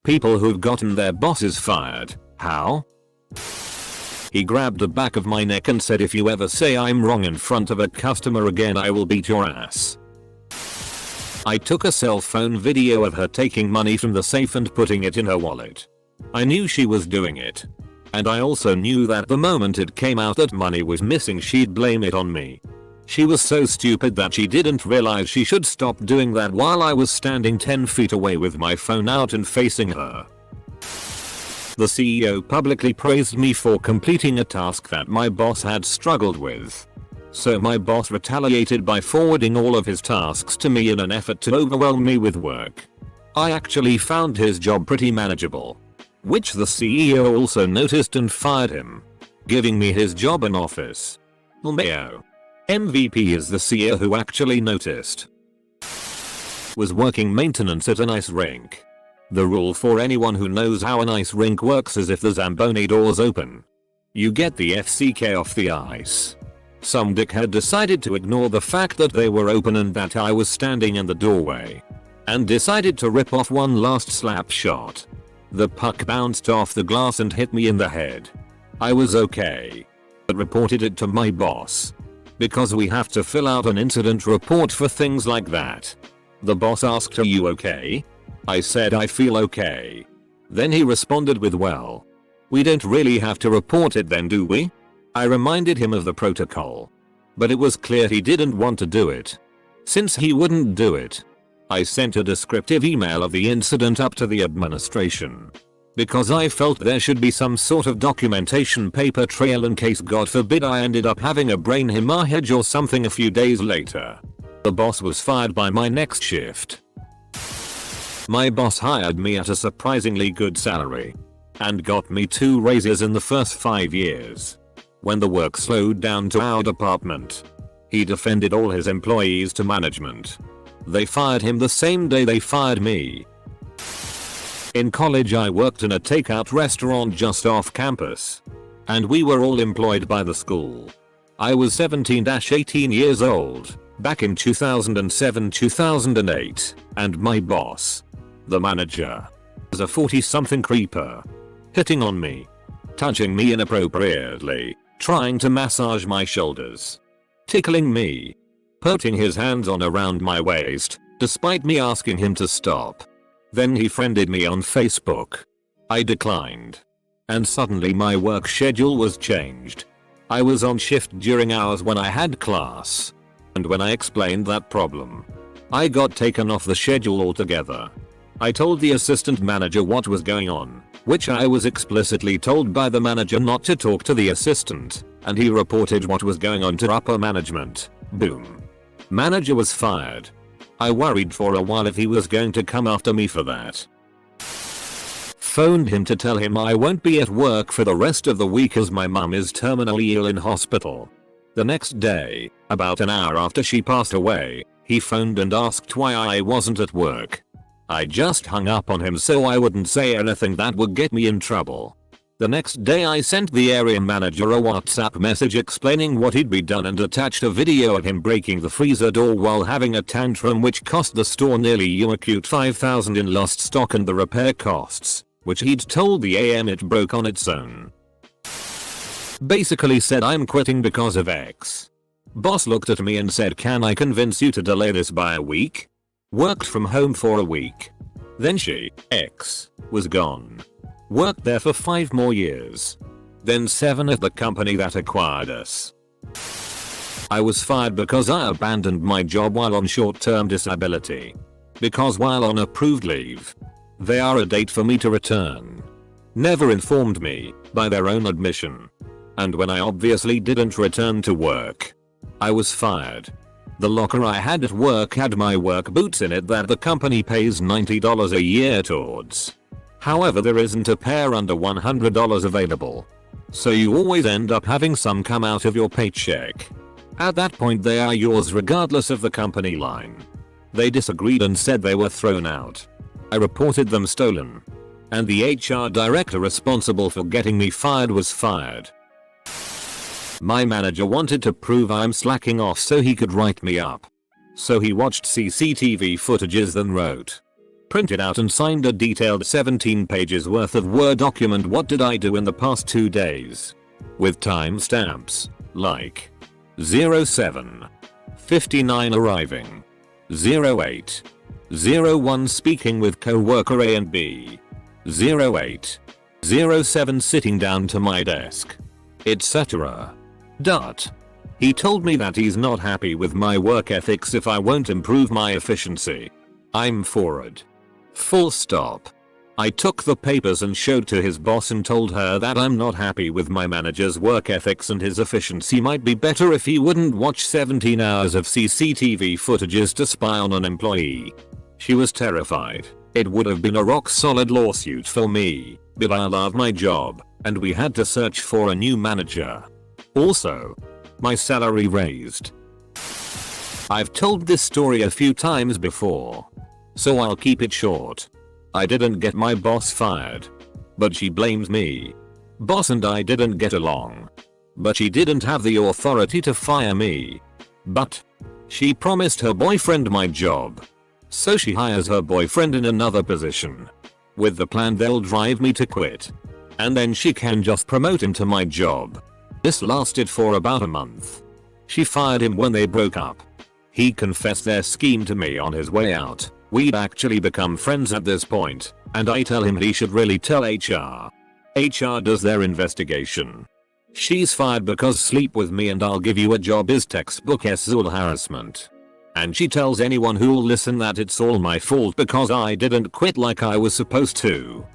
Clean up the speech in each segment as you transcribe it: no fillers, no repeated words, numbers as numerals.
People who've gotten their bosses fired. How? He grabbed the back of my neck and said, if you ever say I'm wrong in front of a customer again, I will beat your ass. I took a cell phone video of her taking money from the safe and putting it in her wallet. I knew she was doing it. And I also knew that the moment it came out that money was missing, she'd blame it on me. She was so stupid that she didn't realize she should stop doing that while I was standing 10 feet away with my phone out and facing her. The CEO publicly praised me for completing a task that my boss had struggled with. So my boss retaliated by forwarding all of his tasks to me in an effort to overwhelm me with work. I actually found his job pretty manageable, which the CEO also noticed and fired him, giving me his job in office. LMAO. MVP is the CEO who actually noticed. Was working maintenance at an ice rink. The rule for anyone who knows how an ice rink works is if the Zamboni doors open, you get the FCK off the ice. Some dickhead decided to ignore the fact that they were open and that I was standing in the doorway, and decided to rip off one last slap shot. The puck bounced off the glass and hit me in the head. I was okay, but reported it to my boss, because we have to fill out an incident report for things like that. The boss asked, "Are you okay?" I said, "I feel okay." Then he responded with, "Well, we don't really have to report it then, do we?" I reminded him of the protocol, but it was clear he didn't want to do it. Since he wouldn't do it, I sent a descriptive email of the incident up to the administration, because I felt there should be some sort of documentation paper trail in case, God forbid, I ended up having a brain hemorrhage or something a few days later. The boss was fired by my next shift. My boss hired me at a surprisingly good salary and got me 2 raises in the first 5 years. When the work slowed down to our department, he defended all his employees to management. They fired him the same day they fired me. In college I worked in a takeout restaurant just off campus, and we were all employed by the school. I was 17-18 years old, back in 2007-2008, and my boss, the manager, was a 40-something creeper, hitting on me, touching me inappropriately, trying to massage my shoulders, tickling me, putting his hands on around my waist, despite me asking him to stop. Then he friended me on Facebook. I declined, and suddenly my work schedule was changed. I was on shift during hours when I had class, and when I explained that problem, I got taken off the schedule altogether. I told the assistant manager what was going on, which I was explicitly told by the manager not to talk to the assistant, and he reported what was going on to upper management. Boom. Manager was fired. I worried for a while if he was going to come after me for that. Phoned him to tell him I won't be at work for the rest of the week as my mum is terminally ill in hospital. The next day, about an hour after she passed away, he phoned and asked why I wasn't at work. I just hung up on him so I wouldn't say anything that would get me in trouble. The next day I sent the area manager a WhatsApp message explaining what he'd be done and attached a video of him breaking the freezer door while having a tantrum, which cost the store nearly $5,000 in lost stock and the repair costs, which he'd told the AM it broke on its own. Basically said, "I'm quitting because of X." Boss looked at me and said, "Can I convince you to delay this by a week?" Worked from home for a week. Then she, X, was gone. Worked there for 5 more years. Then 7 at the company that acquired us. I was fired because I abandoned my job while on short-term disability. Because while on approved leave, they are a date for me to return. Never informed me, by their own admission. And when I obviously didn't return to work, I was fired. The locker I had at work had my work boots in it that the company pays $90 a year towards. However, there isn't a pair under $100 available, so you always end up having some come out of your paycheck. At that point they are yours regardless of the company line. They disagreed and said they were thrown out. I reported them stolen, and the HR director responsible for getting me fired was fired. My manager wanted to prove I'm slacking off so he could write me up. So he watched CCTV footages then wrote, printed out and signed a detailed 17 pages worth of Word document. What did I do in the past 2 days? With timestamps like 07:59 arriving, 08:01 speaking with co-worker A and B, 08:07 sitting down to my desk, etc. He told me that he's not happy with my work ethics if I won't improve my efficiency. I'm for it. Full stop. I took the papers and showed to his boss and told her that I'm not happy with my manager's work ethics and his efficiency might be better if he wouldn't watch 17 hours of CCTV footages to spy on an employee. She was terrified. It would have been a rock solid lawsuit for me, but I love my job, and we had to search for a new manager. Also, my salary raised. I've told this story a few times before, so I'll keep it short. I didn't get my boss fired, but she blames me. Boss and I didn't get along, but she didn't have the authority to fire me. But she promised her boyfriend my job, so she hires her boyfriend in another position, with the plan they'll drive me to quit, and then she can just promote him to my job. This lasted for about a month. She fired him when they broke up. He confessed their scheme to me on his way out. We'd actually become friends at this point, and I tell him he should really tell HR. HR does their investigation. She's fired because sleep with me and I'll give you a job is textbook sexual harassment. And she tells anyone who'll listen that it's all my fault because I didn't quit like I was supposed to.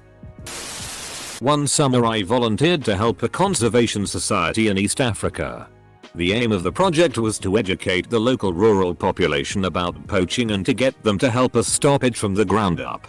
One summer I volunteered to help a conservation society in East Africa. The aim of the project was to educate the local rural population about poaching and to get them to help us stop it from the ground up.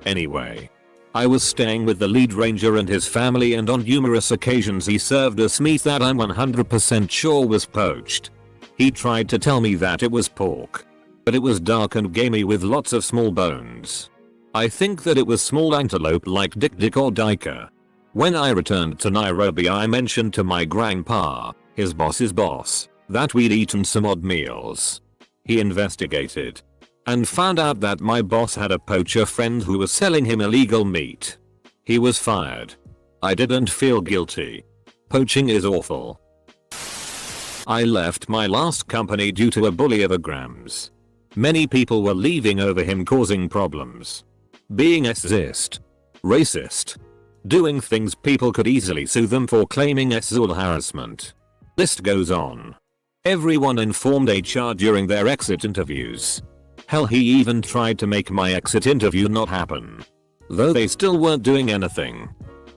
Anyway, I was staying with the lead ranger and his family, and on numerous occasions he served us meat that I'm 100% sure was poached. He tried to tell me that it was pork, but it was dark and gamey with lots of small bones. I think that it was small antelope like dik or dika. When I returned to Nairobi I mentioned to my grandpa, his boss's boss, that we'd eaten some odd meals. He investigated and found out that my boss had a poacher friend who was selling him illegal meat. He was fired. I didn't feel guilty. Poaching is awful. I left my last company due to a bully of a grams. Many people were leaving over him causing problems. Being sexist, racist, doing things people could easily sue them for claiming sexual harassment. List goes on. Everyone informed HR during their exit interviews. Hell, he even tried to make my exit interview not happen, though they still weren't doing anything.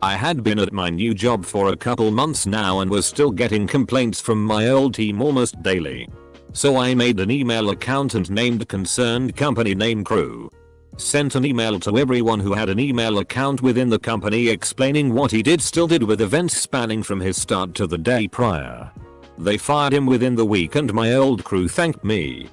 I had been at my new job for a couple months now and was still getting complaints from my old team almost daily. So I made an email account and named concerned company name crew. Sent an email to everyone who had an email account within the company explaining what he still did with events spanning from his start to the day prior. They fired him within the week and my old crew thanked me.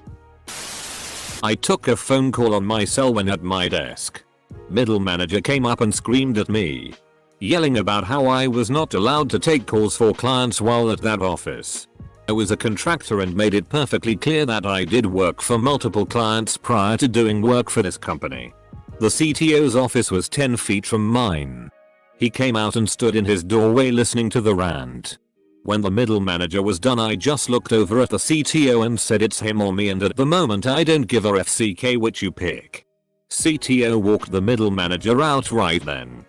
I took a phone call on my cell when at my desk. Middle manager came up and screamed at me, yelling about how I was not allowed to take calls for clients while at that office. I was a contractor and made it perfectly clear that I did work for multiple clients prior to doing work for this company. The CTO's office was 10 feet from mine. He came out and stood in his doorway listening to the rant. When the middle manager was done I just looked over at the CTO and said it's him or me, and at the moment I don't give a FCK which you pick. CTO walked the middle manager out right then.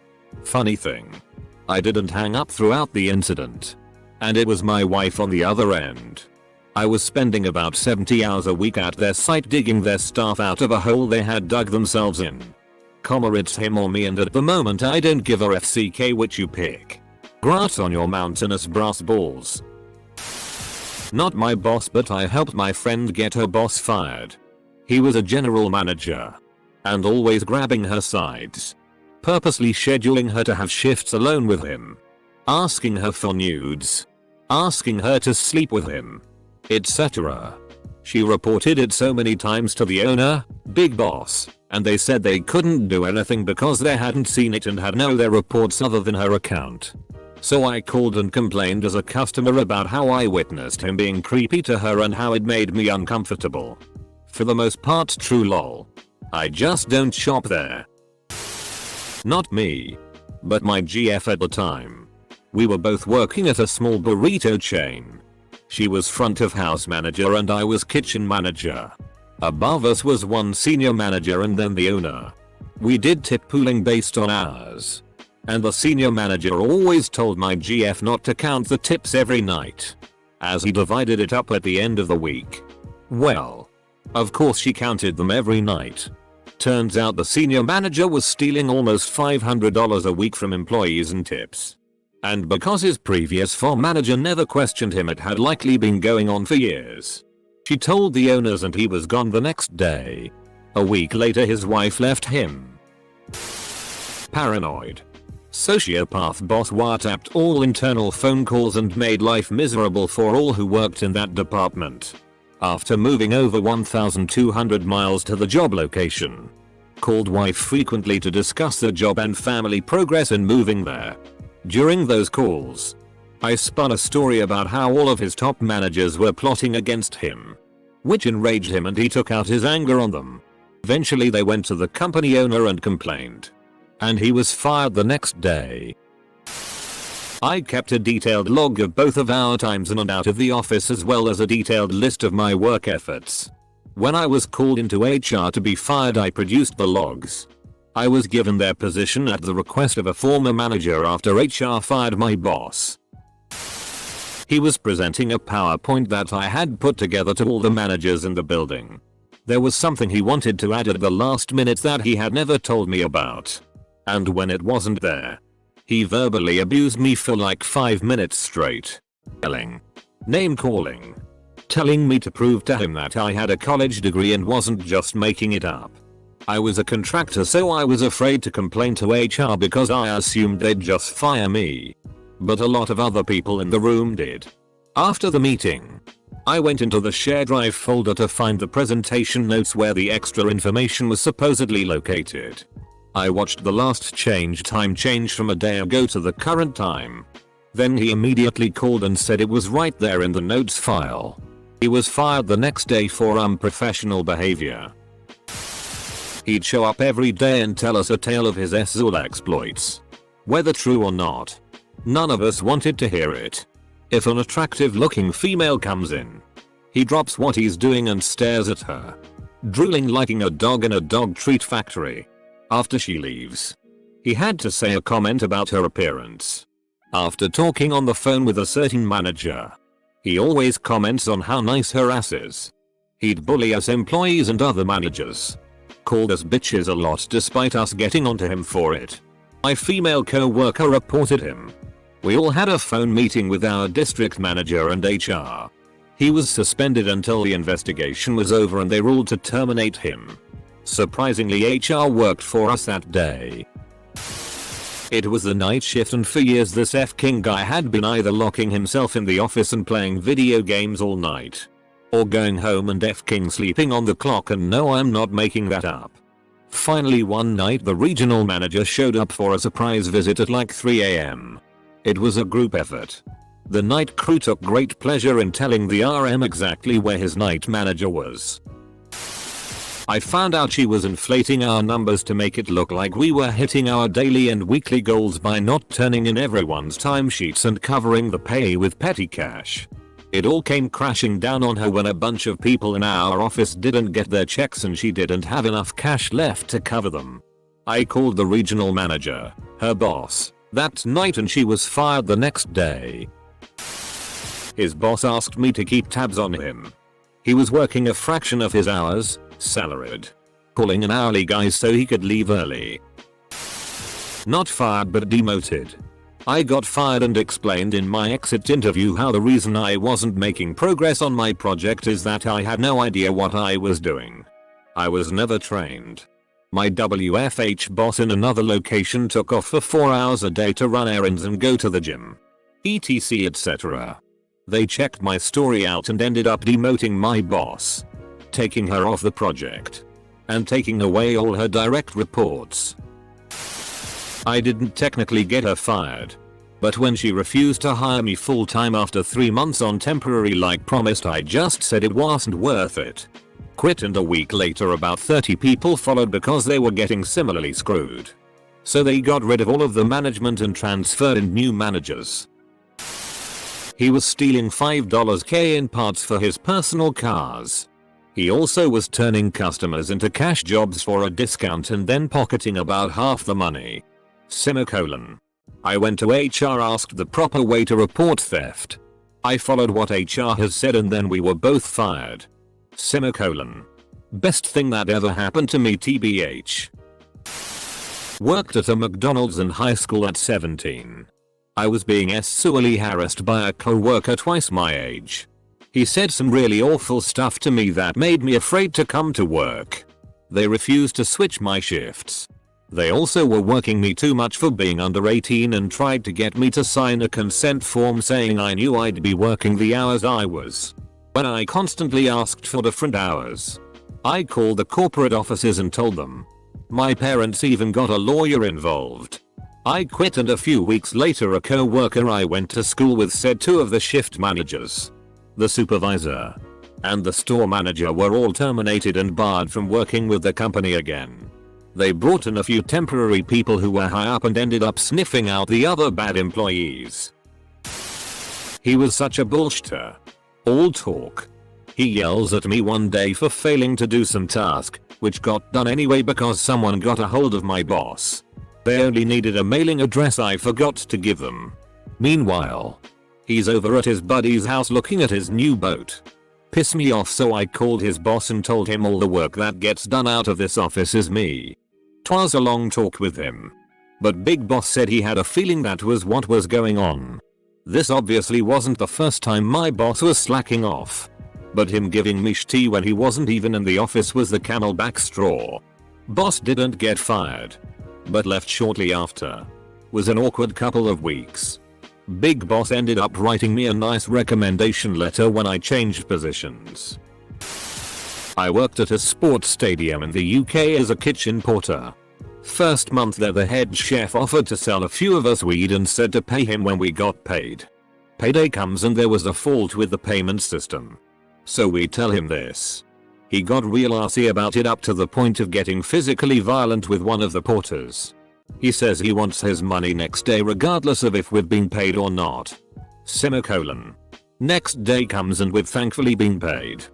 Funny thing, I didn't hang up throughout the incident. And it was my wife on the other end. I was spending about 70 hours a week at their site digging their staff out of a hole they had dug themselves in. It's him or me, and at the moment I don't give a FCK which you pick. Grass on your mountainous brass balls. Not my boss, but I helped my friend get her boss fired. He was a general manager, and always grabbing her sides. Purposely scheduling her to have shifts alone with him. Asking her for nudes. Asking her to sleep with him, etc. She reported it so many times to the owner, big boss, and they said they couldn't do anything because they hadn't seen it and had no their reports other than her account. So I called and complained as a customer about how I witnessed him being creepy to her and how it made me uncomfortable. For the most part true lol. I just don't shop there. Not me, but my GF at the time. We were both working at a small burrito chain. She was front of house manager and I was kitchen manager. Above us was one senior manager and then the owner. We did tip pooling based on hours. And the senior manager always told my GF not to count the tips every night, as he divided it up at the end of the week. Well, of course she counted them every night. Turns out the senior manager was stealing almost $500 a week from employees and tips. And because his previous floor manager never questioned him, it had likely been going on for years. She told the owners and he was gone the next day. A week later his wife left him. Paranoid. Sociopath boss wiretapped all internal phone calls and made life miserable for all who worked in that department. After moving over 1,200 miles to the job location. Called wife frequently to discuss the job and family progress in moving there. During those calls, I spun a story about how all of his top managers were plotting against him, which enraged him and he took out his anger on them. Eventually they went to the company owner and complained. And he was fired the next day. I kept a detailed log of both of our times in and out of the office as well as a detailed list of my work efforts. When I was called into HR to be fired, I produced the logs. I was given their position at the request of a former manager after HR fired my boss. He was presenting a PowerPoint that I had put together to all the managers in the building. There was something he wanted to add at the last minute that he had never told me about. And when it wasn't there, he verbally abused me for like 5 minutes straight. Yelling. Name calling. Telling me to prove to him that I had a college degree and wasn't just making it up. I was a contractor, so I was afraid to complain to HR because I assumed they'd just fire me. But a lot of other people in the room did. After the meeting, I went into the shared drive folder to find the presentation notes where the extra information was supposedly located. I watched the last time change from a day ago to the current time. Then he immediately called and said it was right there in the notes file. He was fired the next day for unprofessional behavior. He'd show up every day and tell us a tale of his Azul exploits. Whether true or not, none of us wanted to hear it. If an attractive looking female comes in, he drops what he's doing and stares at her, drooling like a dog in a dog treat factory. After she leaves, he had to say a comment about her appearance. After talking on the phone with a certain manager, he always comments on how nice her ass is. He'd bully us employees and other managers. Called us bitches a lot despite us getting onto him for it. My female co-worker reported him. We all had a phone meeting with our district manager and HR. He was suspended until the investigation was over and they ruled to terminate him. Surprisingly, HR worked for us that day. It was the night shift and for years this F-King guy had been either locking himself in the office and playing video games all night, or going home and F-King sleeping on the clock, and no, I'm not making that up. Finally one night the regional manager showed up for a surprise visit at like 3 AM. It was a group effort. The night crew took great pleasure in telling the RM exactly where his night manager was. I found out she was inflating our numbers to make it look like we were hitting our daily and weekly goals by not turning in everyone's timesheets and covering the pay with petty cash. It all came crashing down on her when a bunch of people in our office didn't get their checks and she didn't have enough cash left to cover them. I called the regional manager, her boss, that night and she was fired the next day. His boss asked me to keep tabs on him. He was working a fraction of his hours, salaried, calling an hourly guy so he could leave early. Not fired but demoted. I got fired and explained in my exit interview how the reason I wasn't making progress on my project is that I had no idea what I was doing. I was never trained. My WFH boss in another location took off for 4 hours a day to run errands and go to the gym, etc, etc. They checked my story out and ended up demoting my boss, taking her off the project, and taking away all her direct reports. I didn't technically get her fired, but when she refused to hire me full time after 3 months on temporary like promised, I just said it wasn't worth it. quit and a week later about 30 people followed because they were getting similarly screwed. So they got rid of all of the management and transferred in new managers. He was stealing $5K in parts for his personal cars. He also was turning customers into cash jobs for a discount and then pocketing about half the money. Semicolon. I went to HR, asked the proper way to report theft. I followed what HR has said and then we were both fired. Semicolon. Best thing that ever happened to me tbh. Worked at a McDonald's in high school at 17. I was being sexually harassed by a co-worker twice my age. He said some really awful stuff to me that made me afraid to come to work. They refused to switch my shifts. They also were working me too much for being under 18 and tried to get me to sign a consent form saying I knew I'd be working the hours I was. When I constantly asked for different hours. I called the corporate offices and told them. My parents even got a lawyer involved. I quit and a few weeks later a co-worker I went to school with said two of the shift managers, the supervisor, and the store manager were all terminated and barred from working with the company again. They brought in a few temporary people who were high up and ended up sniffing out the other bad employees. He was such a bullshitter. All talk. He yells at me one day for failing to do some task, which got done anyway because someone got a hold of my boss. They only needed a mailing address I forgot to give them. Meanwhile, he's over at his buddy's house looking at his new boat. Piss me off, so I called his boss and told him all the work that gets done out of this office is me. 'Twas a long talk with him. But Big Boss said he had a feeling that was what was going on. This obviously wasn't the first time my boss was slacking off. But him giving me tea when he wasn't even in the office was the camelback straw. Boss didn't get fired, but left shortly after. Was an awkward couple of weeks. Big Boss ended up writing me a nice recommendation letter when I changed positions. I worked at a sports stadium in the UK as a kitchen porter. First month there the head chef offered to sell a few of us weed and said to pay him when we got paid. Payday comes and there was a fault with the payment system. So we tell him this. He got real arsey about it up to the point of getting physically violent with one of the porters. He says he wants his money next day regardless of if we've been paid or not. Semicolon. Next day comes and we've thankfully been paid.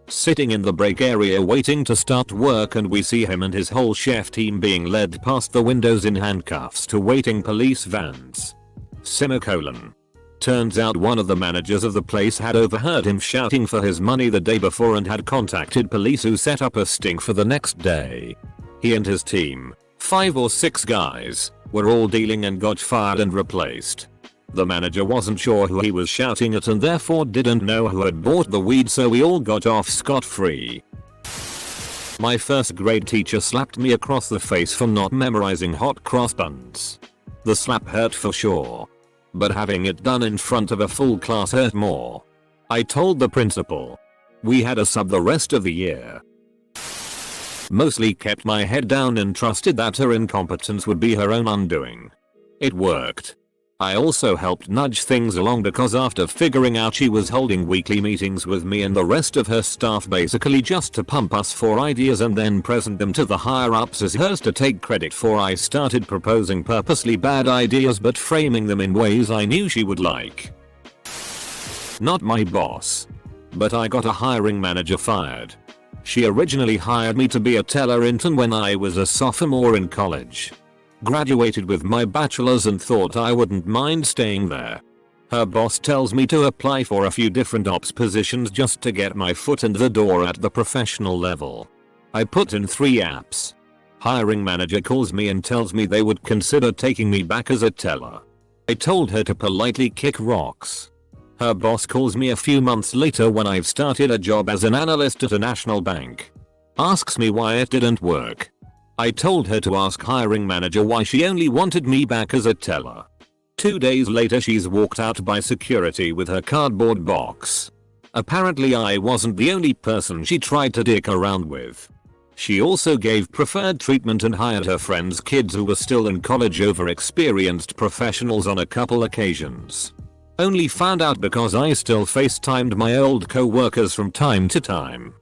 Sitting in the break area waiting to start work and we see him and his whole chef team being led past the windows in handcuffs to waiting police vans. Semicolon. Turns out one of the managers of the place had overheard him shouting for his money the day before and had contacted police who set up a sting for the next day. He and his team, 5 or 6 guys, were all dealing and got fired and replaced. The manager wasn't sure who he was shouting at and therefore didn't know who had bought the weed, so we all got off scot-free. My first grade teacher slapped me across the face for not memorizing hot cross buns. The slap hurt for sure, but having it done in front of a full class hurt more. I told the principal. We had a sub the rest of the year. Mostly kept my head down and trusted that her incompetence would be her own undoing. It worked. I also helped nudge things along because after figuring out she was holding weekly meetings with me and the rest of her staff basically just to pump us for ideas and then present them to the higher ups as hers to take credit for, I started proposing purposely bad ideas but framing them in ways I knew she would like. Not my boss. But I got a hiring manager fired. She originally hired me to be a teller intern when I was a sophomore in college. Graduated with my bachelor's and thought I wouldn't mind staying there. Her boss tells me to apply for a few different ops positions just to get my foot in the door at the professional level. I put in 3 apps. Hiring manager calls me and tells me they would consider taking me back as a teller. I told her to politely kick rocks. Her boss calls me a few months later when I've started a job as an analyst at a national bank. Asks me why it didn't work. I told her to ask hiring manager why she only wanted me back as a teller. 2 days later she's walked out by security with her cardboard box. Apparently I wasn't the only person she tried to dick around with. She also gave preferred treatment and hired her friends' kids who were still in college over experienced professionals on a couple occasions. Only found out because I still FaceTimed my old co-workers from time to time.